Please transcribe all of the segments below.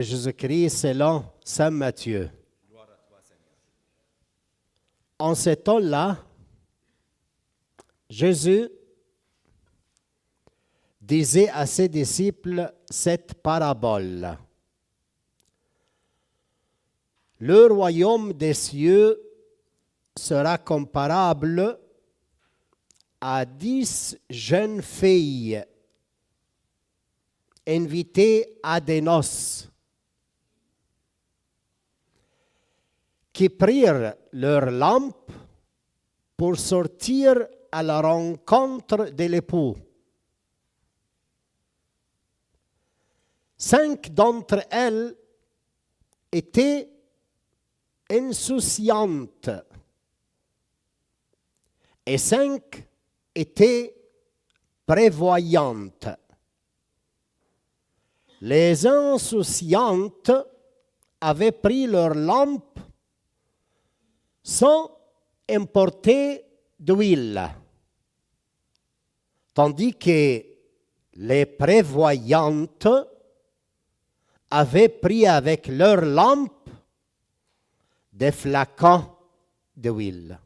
Jésus-Christ selon Saint Matthieu. En ce temps-là, Jésus disait à ses disciples cette parabole. Le royaume des cieux sera comparable à 10 jeunes filles invitées à des noces, qui prirent leurs lampes pour sortir à la rencontre de l'époux. 5 d'entre elles étaient insouciantes et 5 étaient prévoyantes. Les insouciantes avaient pris leurs lampes sans importer d'huile, tandis que les prévoyantes avaient pris avec leurs lampes des flacons d'huile.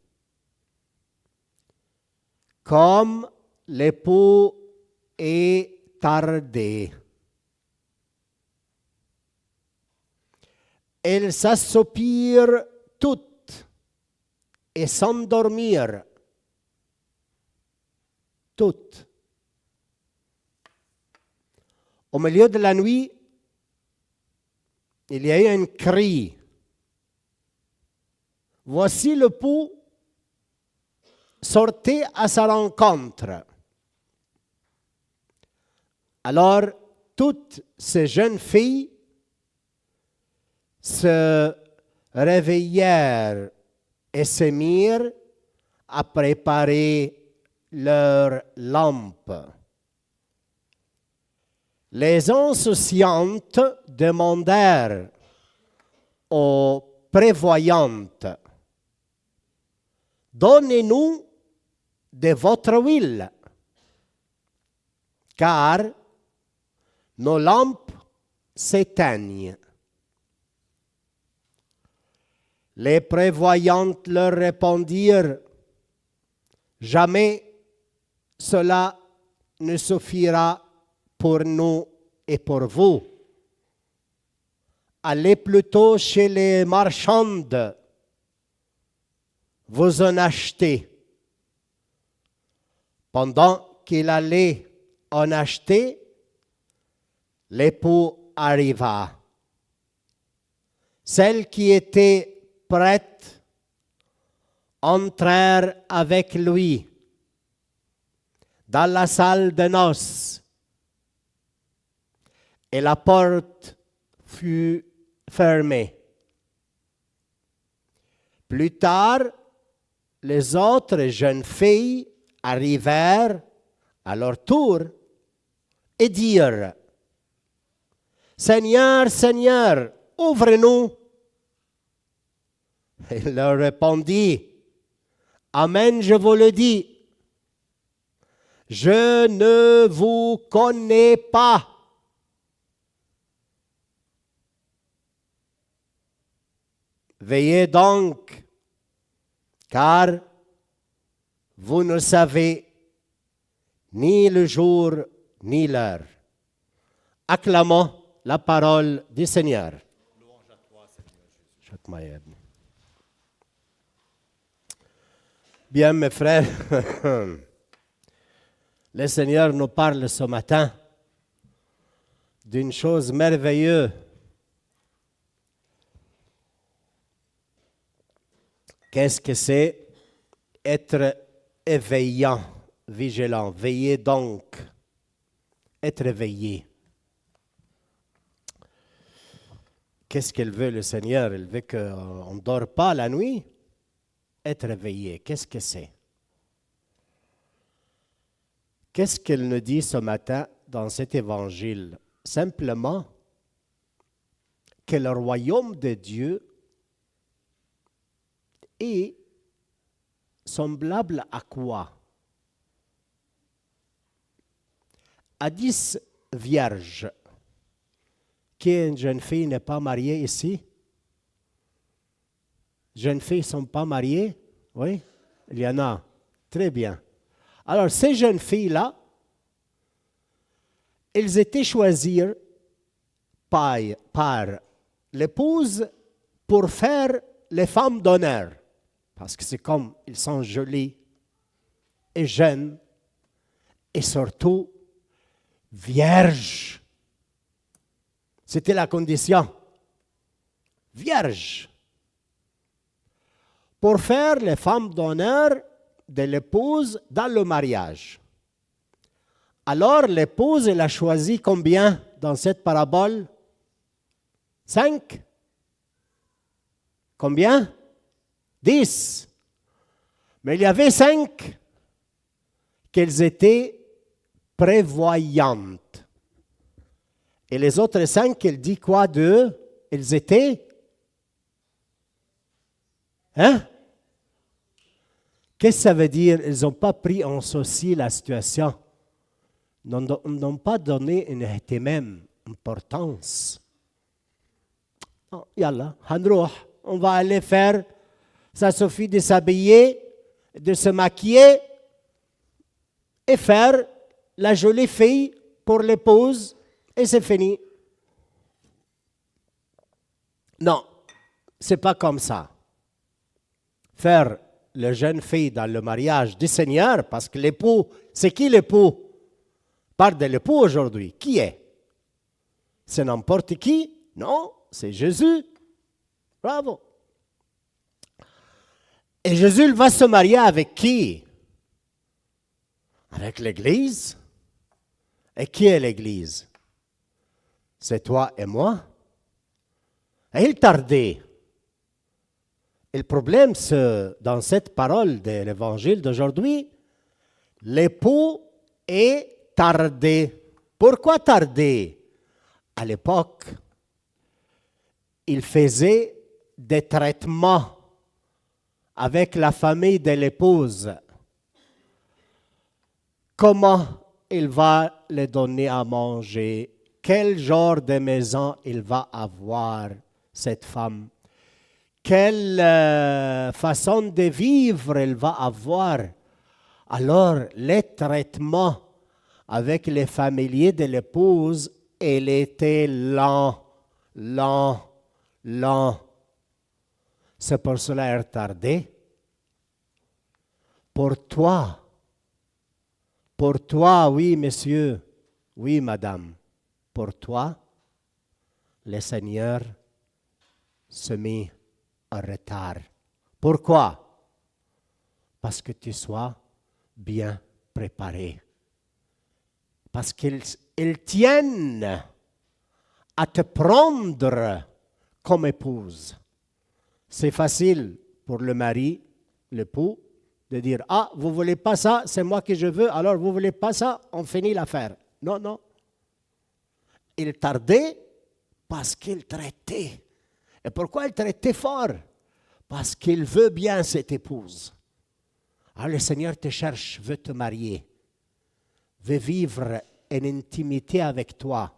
Comme l'époux est tardé, elles s'assoupirent toutes et s'endormirent toutes. Au milieu de la nuit, il y a eu un cri. Voici l'époux, sortez à sa rencontre. Alors, toutes ces jeunes filles se réveillèrent et se mirent à préparer leurs lampes. Les insouciantes demandèrent aux prévoyantes: donnez-nous de votre huile, car nos lampes s'éteignent. Les prévoyantes leur répondirent: jamais cela ne suffira pour nous et pour vous. Allez plutôt chez les marchandes, vous en achetez. Pendant qu'il allait en acheter, l'époux arriva. Celles qui étaient prêtes entrèrent avec lui dans la salle de noces, et la porte fut fermée. Plus tard, les autres jeunes filles arrivèrent à leur tour et dirent: Seigneur, Seigneur, ouvre-nous. Il leur répondit: Amen, je vous le dis, je ne vous connais pas. Veillez donc, car vous ne savez ni le jour ni l'heure. Acclamons la parole du Seigneur. Louange à toi, Seigneur Jésus. Bien, mes frères, le Seigneur nous parle ce matin d'une chose merveilleuse. Qu'est-ce que c'est? Être éveillant, vigilant. Veillez donc. Être éveillé. Qu'est-ce qu'il veut le Seigneur? Il veut qu'on ne dort pas la nuit. Être éveillé, qu'est-ce que c'est? Qu'est-ce qu'il nous dit ce matin dans cet évangile? Simplement que le royaume de Dieu est semblable à quoi? À 10 vierges Qui est une jeune fille n'est pas mariée ici? Jeunes filles ne sont pas mariées? Oui? Il y en a. Très bien. Alors, ces jeunes filles-là, elles étaient choisies par l'épouse pour faire les femmes d'honneur. Parce que c'est comme ils sont jolies et jeunes et surtout vierges. C'était la condition. Vierges. Pour faire les femmes d'honneur de l'épouse dans le mariage. Alors, l'épouse, elle a choisi combien dans cette parabole? 5? Combien? 10. Mais il y avait 5 qu'elles étaient prévoyantes. Et les autres 5, elle dit quoi d'eux? Elles étaient? Hein? Qu'est-ce que ça veut dire? Ils n'ont pas pris en souci la situation. N'ont pas donné une même importance. Oh, yallah, on va aller faire, ça suffit de s'habiller, de se maquiller et faire la jolie fille pour l'épouse et c'est fini. Non, c'est pas comme ça. Faire la jeune fille dans le mariage du Seigneur, parce que l'époux, c'est qui l'époux? Parle de l'époux aujourd'hui. Qui est? C'est n'importe qui? Non, c'est Jésus. Bravo. Et Jésus va se marier avec qui? Avec l'Église. Et qui est l'Église? C'est toi et moi. Et il tardait. Et le problème, c'est dans cette parole de l'Évangile d'aujourd'hui, l'époux est tardé. Pourquoi tardé? À l'époque, il faisait des traitements avec la famille de l'épouse. Comment il va les donner à manger? Quel genre de maison il va avoir, cette femme? Quelle façon de vivre elle va avoir? Alors, les traitements avec les familiers de l'épouse, il était lent. C'est pour cela qu'il est retardé. Pour toi, oui, monsieur, oui, madame, pour toi, le Seigneur se met en retard. Pourquoi? Parce que tu sois bien préparé. Parce qu'ils tiennent à te prendre comme épouse. C'est facile pour le mari, l'époux, de dire « Ah, vous ne voulez pas ça, c'est moi que je veux, alors vous ne voulez pas ça, on finit l'affaire. » Non, non. Il tardait parce qu'il traitait. Et pourquoi il traitait fort? Parce qu'il veut bien cette épouse. Alors le Seigneur te cherche, veut te marier, veut vivre en intimité avec toi,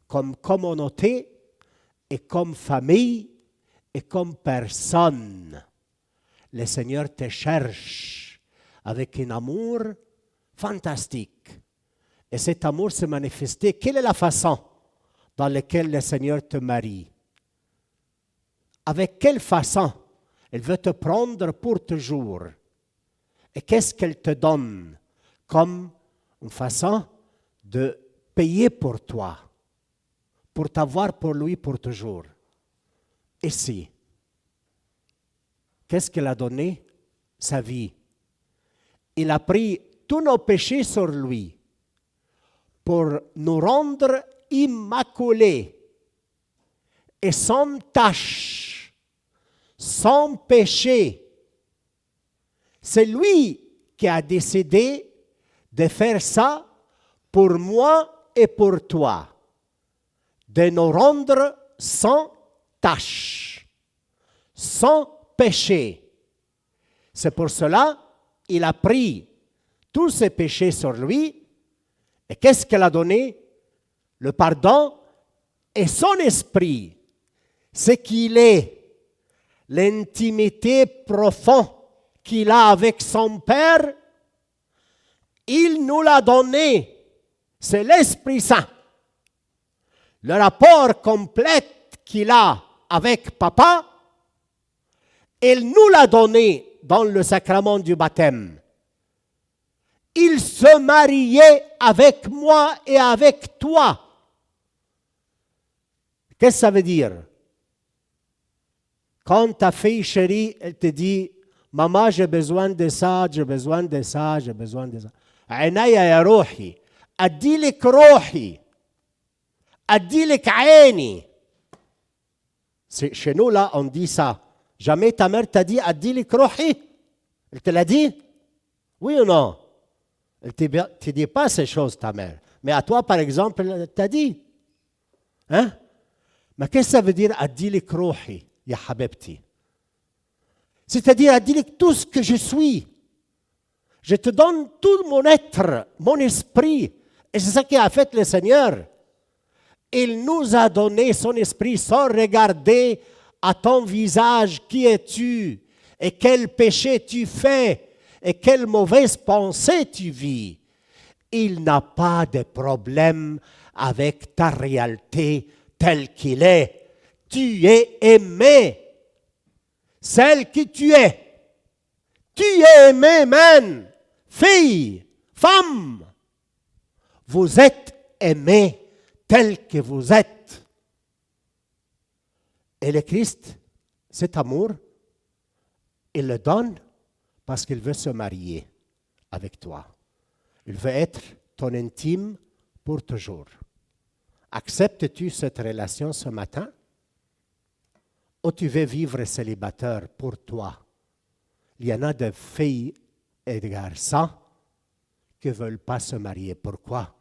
comme communauté et comme famille et comme personne. Le Seigneur te cherche avec un amour fantastique. Et cet amour se manifestait. Quelle est la façon dans laquelle le Seigneur te marie? Avec quelle façon? Elle veut te prendre pour toujours. Et qu'est-ce qu'elle te donne comme une façon de payer pour toi, pour t'avoir pour lui pour toujours? Ici, qu'est-ce qu'elle a donné? Sa vie. Il a pris tous nos péchés sur lui pour nous rendre immaculés et sans tache, sans péché. C'est lui qui a décidé de faire ça pour moi et pour toi, de nous rendre sans tache, sans péché. C'est pour cela qu'il a pris tous ses péchés sur lui. Et qu'est-ce qu'il a donné? Le pardon Et son esprit, ce qu'il est, l'intimité profonde qu'il a avec son Père, il nous l'a donné. C'est l'Esprit Saint. Le rapport complet qu'il a avec Papa, il nous l'a donné dans le sacrement du baptême. Il se mariait avec moi et avec toi. Qu'est-ce que ça veut dire? Quand ta fille chérie, elle te dit, maman, j'ai besoin de ça, j'ai besoin de ça, j'ai besoin de ça. عينيا يا روحي أديلك روحي أديلك عيني. Chez nous, là, on dit ça. Jamais ta mère t'a dit أديلك روحي? Elle te l'a dit? Oui ou non? Elle ne te dit pas ces choses, ta mère. Mais à toi, par exemple, elle t'a dit. Hein? Mais qu'est-ce que ça veut dire أديلك روحي, يا حبيبتي? C'est-à-dire أديلك tout ce que je suis. Je te donne tout mon être, mon esprit. Et c'est ça qu'a fait le Seigneur. Il nous a donné son esprit sans regarder à ton visage qui es-tu et quel péché tu fais et quelle mauvaise pensée tu vis. Il n'a pas de problème avec ta réalité telle qu'il est. Tu es aimé. Celle que tu es. Tu es aimé, man. Fille, femme, vous êtes aimés tel que vous êtes. Et le Christ, cet amour, il le donne parce qu'il veut se marier avec toi. Il veut être ton intime pour toujours. Acceptes-tu cette relation ce matin? Ou tu veux vivre célibataire pour toi? Il y en a de filles et des garçons qui ne veulent pas se marier. Pourquoi?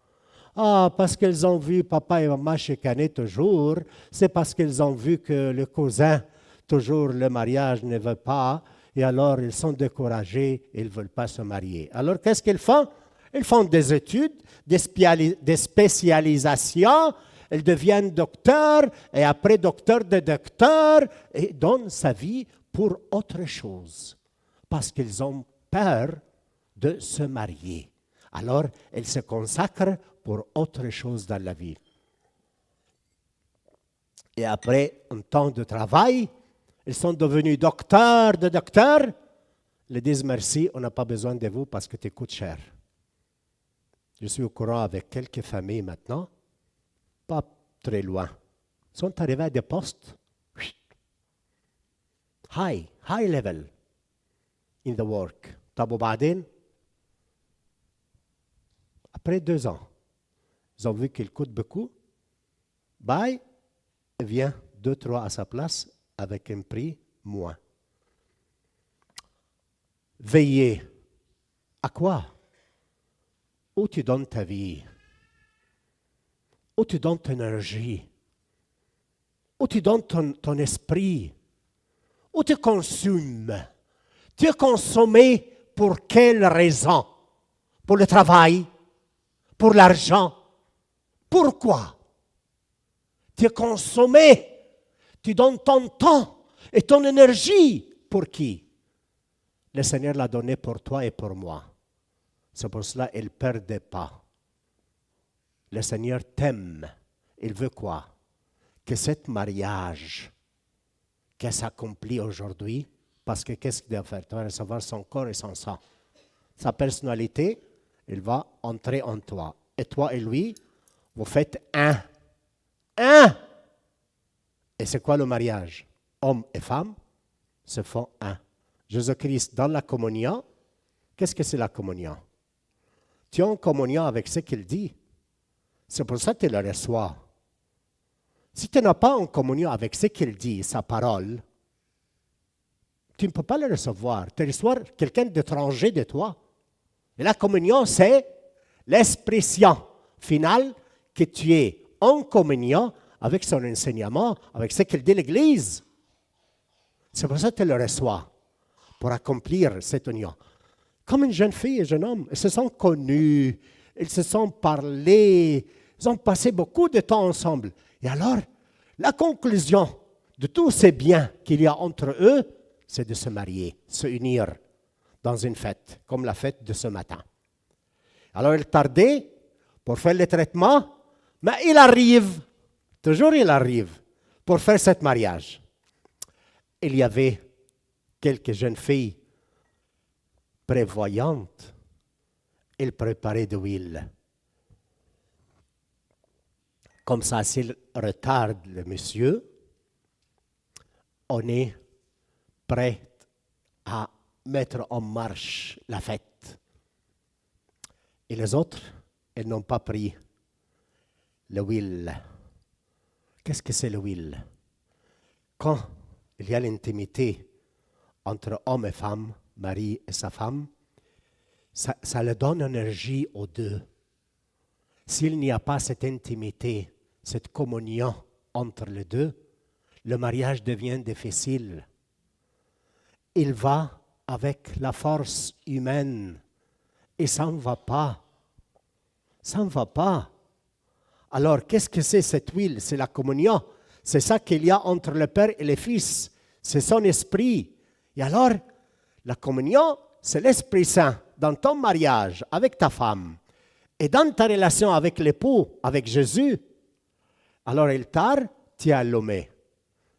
Ah, parce qu'ils ont vu papa et maman chicaner toujours. C'est parce qu'ils ont vu que le cousin, toujours le mariage ne veut pas. Et alors, ils sont découragés et ils ne veulent pas se marier. Alors, qu'est-ce qu'ils font? Ils font des études, des spécialisations. Ils deviennent docteurs et après docteur de docteur et donnent sa vie pour autre chose. Parce qu'ils ont peur de se marier. Alors, ils se consacrent pour autre chose dans la vie. Et après un temps de travail, ils sont devenus docteurs de docteurs. Ils disent merci, on n'a pas besoin de vous parce que tu coûtes cher. Je suis au courant avec quelques familles maintenant, pas très loin. Ils sont arrivés à des postes high level in the work. طب وبعدين après 2 ans, ils ont vu qu'il coûte beaucoup. Bye, vient 2-3 à sa place avec un prix moins. Veillez. À quoi? Où tu donnes ta vie? Où tu donnes ton énergie? Où tu donnes ton esprit? Où tu consumes? Tu es consommé pour quelle raison? Pour le travail? Pour l'argent? Pourquoi? Tu es consommé. Tu donnes ton temps et ton énergie. Pour qui? Le Seigneur l'a donné pour toi et pour moi. C'est pour cela qu'il ne perdait pas. Le Seigneur t'aime. Il veut quoi? Que ce mariage qui s'accomplit aujourd'hui, parce que qu'est-ce qu'il doit faire? Il doit recevoir son corps et son sang. Sa personnalité, il va entrer en toi. Et toi et lui, vous faites un. Un! Et c'est quoi le mariage? Homme et femme se font un. Jésus-Christ, dans la communion, qu'est-ce que c'est la communion? Tu es en communion avec ce qu'il dit. C'est pour ça que tu le reçois. Si tu n'as pas en communion avec ce qu'il dit, sa parole, tu ne peux pas le recevoir. Tu reçois quelqu'un d'étranger de toi. Et la communion, c'est l'expression finale que tu es en communion avec son enseignement, avec ce qu'il dit l'Église. C'est pour ça que tu le reçois, pour accomplir cette union. Comme une jeune fille et un jeune homme, ils se sont connus, ils se sont parlé, ils ont passé beaucoup de temps ensemble. Et alors, la conclusion de tous ces biens qu'il y a entre eux, c'est de se marier, se unir dans une fête, comme la fête de ce matin. Alors, il tardait pour faire le traitement, mais il arrive, toujours il arrive, pour faire ce mariage. Il y avait quelques jeunes filles prévoyantes. Ils préparaient de l'huile. Comme ça, s'il retarde le monsieur, on est prêt à mettre en marche la fête. Et les autres, ils n'ont pas pris l'huile. Qu'est-ce que c'est l'huile? Quand il y a l'intimité entre homme et femme, mari et sa femme, ça leur donne énergie aux deux. S'il n'y a pas cette intimité, cette communion entre les deux, le mariage devient difficile. Il va avec la force humaine et ça ne va pas. Ça ne va pas. Alors, qu'est-ce que c'est cette huile? C'est la communion. C'est ça qu'il y a entre le Père et le Fils. C'est son esprit. Et alors, la communion, c'est l'Esprit Saint dans ton mariage avec ta femme et dans ta relation avec l'époux, avec Jésus. Alors, il tarde, tu es allumé.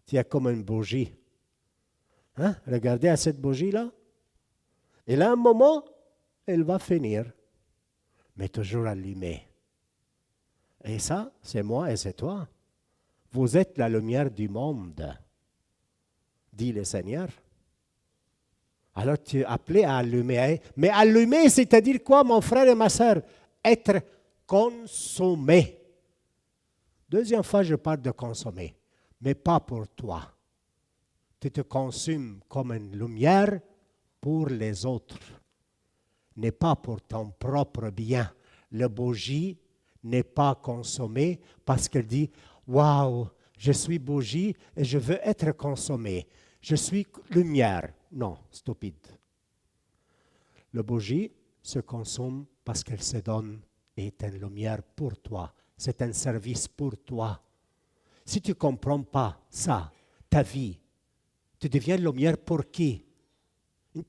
Tu es comme une bougie. Hein? Regardez à cette bougie-là. Et là, un moment, elle va finir, mais toujours allumée. Et ça, c'est moi et c'est toi. Vous êtes la lumière du monde, dit le Seigneur. Alors tu es appelé à allumer. Mais allumer, c'est-à-dire quoi, mon frère et ma sœur? Être consommé. Deuxième fois, je parle de consommer, mais pas pour toi. Tu te consumes comme une lumière pour les autres, n'est pas pour ton propre bien. Le bougie n'est pas consommé parce qu'elle dit « Waouh, je suis bougie et je veux être consommé. Je suis lumière. » Non, stupide. Le bougie se consomme parce qu'elle se donne et est une lumière pour toi. C'est un service pour toi. Si tu ne comprends pas ça, ta vie, tu deviens lumière pour qui?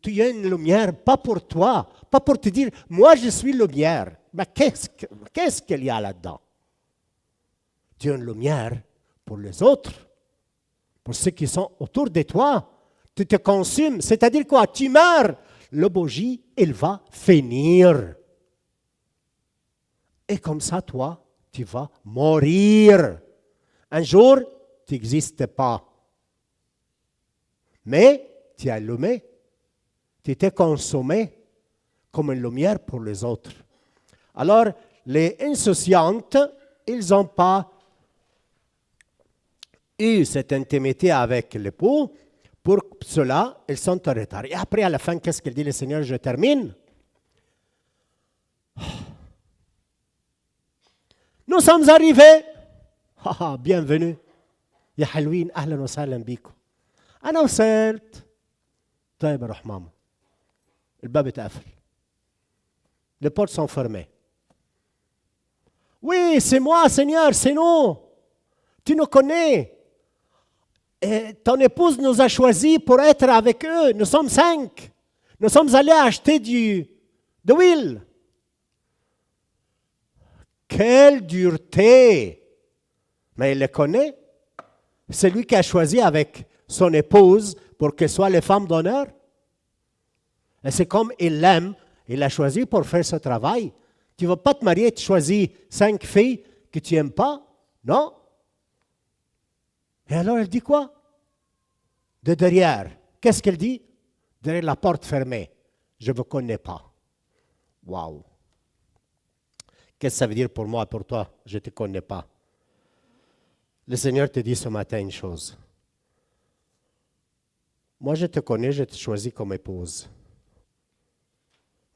Tu es une lumière, pas pour toi, pas pour te dire « Moi, je suis lumière ». Mais qu'est-ce qu'il y a là-dedans? Tu es une lumière pour les autres, pour ceux qui sont autour de toi. Tu te consumes, c'est-à-dire quoi? Tu meurs. Le bougie, il va finir. Et comme ça, toi, tu vas mourir. Un jour, tu n'existes pas. Mais tu es allumé. Tu t'es consommé comme une lumière pour les autres. Alors, les insouciantes, ils n'ont pas eu cette intimité avec l'époux. Pour cela, ils sont en retard. Et après, à la fin, qu'est-ce qu'il dit le Seigneur? Je termine. Nous sommes arrivés. Bienvenue. يا حلوين أهلا وسهلا بيكم. أنا وصلت. طيب روح ماما. الباب اتقفل. Les portes sont fermées. Oui, c'est moi, Seigneur, c'est nous. Tu nous connais. Et ton épouse nous a choisis pour être avec eux. Nous sommes 5. Nous sommes allés acheter de l'huile. Quelle dureté! Mais il le connaît. C'est lui qui a choisi avec son épouse pour qu'elle soit les femmes d'honneur. Et c'est comme il l'aime, il l'a choisi pour faire ce travail. Tu ne vas pas te marier et tu choisis 5 filles que tu n'aimes pas. Non. Et alors, elle dit quoi? De derrière. Qu'est-ce qu'elle dit? Derrière la porte fermée. Je ne vous connais pas. Waouh! Qu'est-ce que ça veut dire pour moi et pour toi? Je ne te connais pas. Le Seigneur te dit ce matin une chose. Moi, je te connais, je te choisis comme épouse.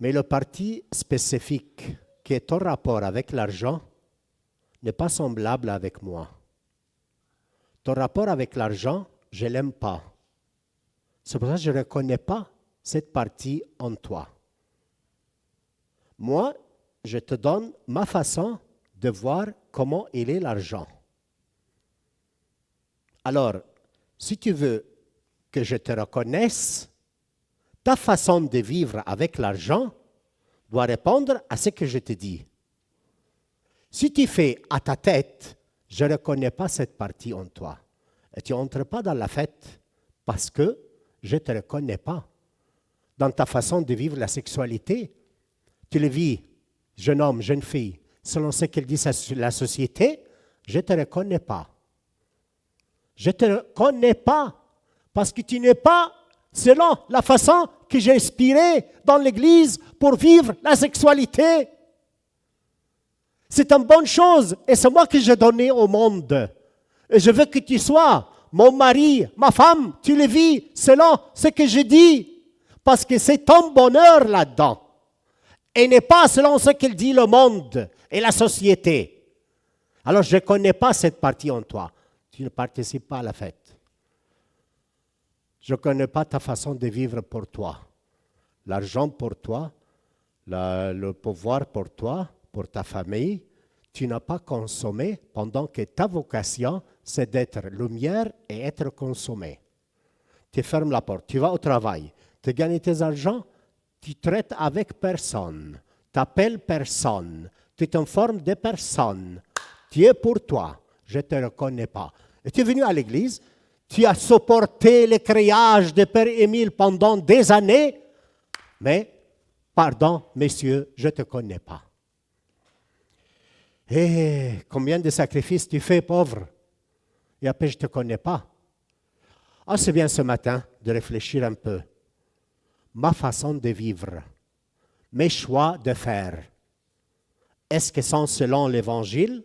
Mais le parti spécifique qui est en rapport avec l'argent n'est pas semblable avec moi. Ton rapport avec l'argent, je ne l'aime pas. C'est pour ça que je ne reconnais pas cette partie en toi. Moi, je te donne ma façon de voir comment il est l'argent. Alors, si tu veux que je te reconnaisse, ta façon de vivre avec l'argent doit répondre à ce que je te dis. Si tu fais à ta tête, je ne reconnais pas cette partie en toi, et tu n'entres pas dans la fête parce que je ne te reconnais pas. Dans ta façon de vivre la sexualité, tu le vis, jeune homme, jeune fille, selon ce qu'elle dit la société, je ne te reconnais pas. Je ne te reconnais pas parce que tu n'es pas selon la façon que j'ai inspirée dans l'Église pour vivre la sexualité. C'est une bonne chose et c'est moi que j'ai donné au monde. Et je veux que tu sois mon mari, ma femme, tu le vis selon ce que je dis. Parce que c'est ton bonheur là-dedans. Et n'est pas selon ce qu'il dit le monde et la société. Alors je ne connais pas cette partie en toi. Tu ne participes pas à la fête. Je ne connais pas ta façon de vivre pour toi. L'argent pour toi, le pouvoir pour toi, pour ta famille, tu n'as pas consommé pendant que ta vocation, c'est d'être lumière et être consommé. Tu fermes la porte, tu vas au travail, tu gagnes tes argents, tu traites avec personne, tu n'appelles personne, tu t'informes de personne, tu es pour toi, je ne te reconnais pas. Et tu es venu à l'église, tu as supporté les criages de Père Émile pendant des années, mais, pardon, messieurs, je ne te connais pas. Et combien de sacrifices tu fais, pauvre? Et après, je ne te connais pas. Ah, c'est bien ce matin de réfléchir un peu. Ma façon de vivre, mes choix de faire, est-ce que sont selon l'Évangile?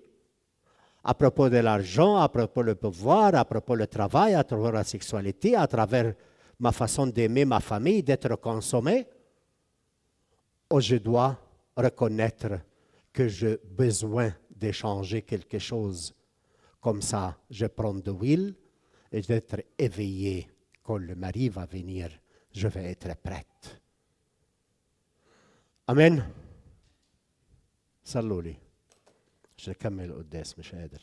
À propos de l'argent, à propos du pouvoir, à propos du travail, à travers la sexualité, à travers ma façon d'aimer ma famille, d'être consommé? Ou je dois reconnaître que j'ai besoin d'échanger quelque chose. Comme ça, je prends de l'huile et d'être éveillé. Quand le mari va venir, je vais être prête. Amen. صلوا لي. عشان نكمل قداس مش قادر.